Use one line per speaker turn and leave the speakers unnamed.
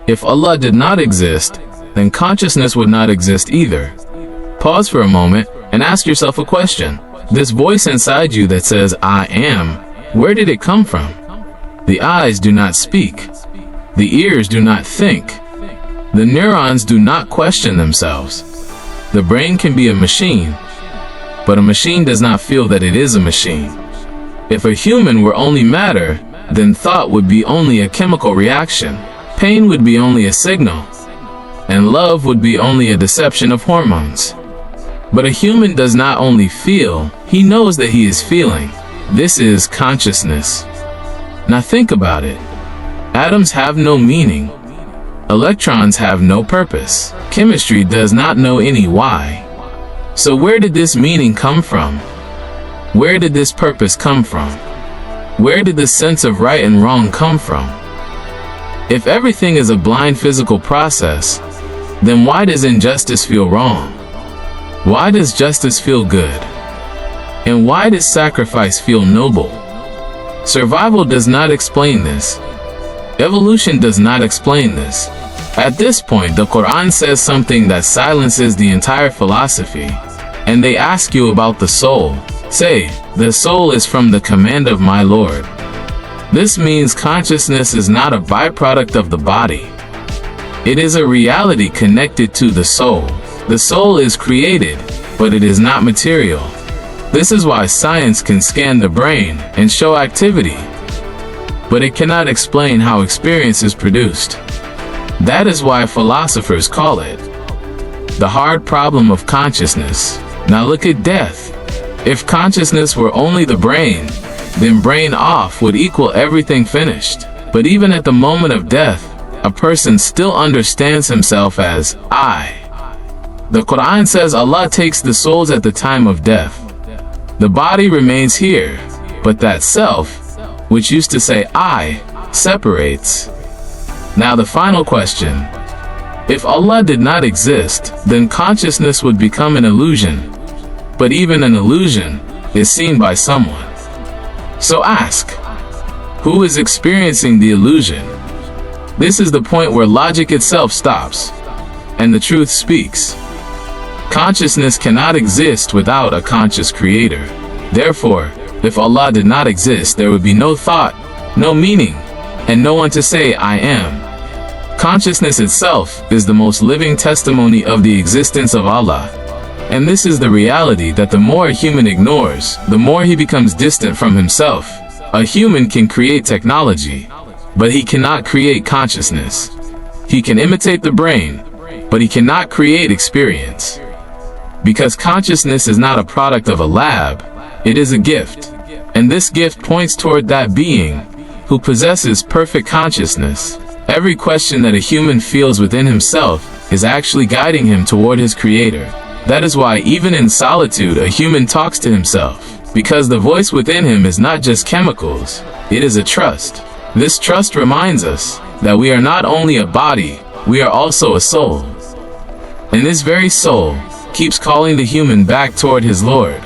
If Allah did not exist, then consciousness would not exist either. Pause for a moment and ask yourself a question. This voice inside you that says, I am, where did it come from? The eyes do not speak. The ears do not think. The neurons do not question themselves. The brain can be a machine, but a machine does not feel that it is a machine. If a human were only matter, then thought would be only a chemical reaction. Pain would be only a signal, and love would be only a deception of hormones. But a human does not only feel, he knows that he is feeling. This is consciousness. Now think about it. Atoms have no meaning. Electrons have no purpose. Chemistry does not know any why. So where did this meaning come from? Where did this purpose come from? Where did the sense of right and wrong come from? If everything is a blind physical process, then why does injustice feel wrong? Why does justice feel good? And why does sacrifice feel noble? Survival does not explain this. Evolution does not explain this. At this point, the Quran says something that silences the entire philosophy. And they ask you about the soul. Say, the soul is from the command of my Lord. This means consciousness is not a byproduct of the body. It is a reality connected to the soul. The soul is created, but it is not material. This is why science can scan the brain and show activity, but it cannot explain how experience is produced. That is why philosophers call it the hard problem of consciousness. Now look at death. If consciousness were only the brain, then brain off would equal everything finished. But even at the moment of death, a person still understands himself as I. The Quran says Allah takes the souls at the time of death. The body remains here, but that self, which used to say I, separates. Now the final question. If Allah did not exist, then consciousness would become an illusion. But even an illusion is seen by someone. So ask, who is experiencing the illusion? This is the point where logic itself stops, and the truth speaks. Consciousness cannot exist without a conscious creator. Therefore, if Allah did not exist, there would be no thought, no meaning, and no one to say I am. Consciousness itself is the most living testimony of the existence of Allah. And this is the reality that the more a human ignores, the more he becomes distant from himself. A human can create technology, but he cannot create consciousness. He can imitate the brain, but he cannot create experience. Because consciousness is not a product of a lab, it is a gift. And this gift points toward that being who possesses perfect consciousness. Every question that a human feels within himself is actually guiding him toward his creator. That is why even in solitude a human talks to himself, because the voice within him is not just chemicals, it is a trust. This trust reminds us that we are not only a body, we are also a soul. And this very soul keeps calling the human back toward his Lord.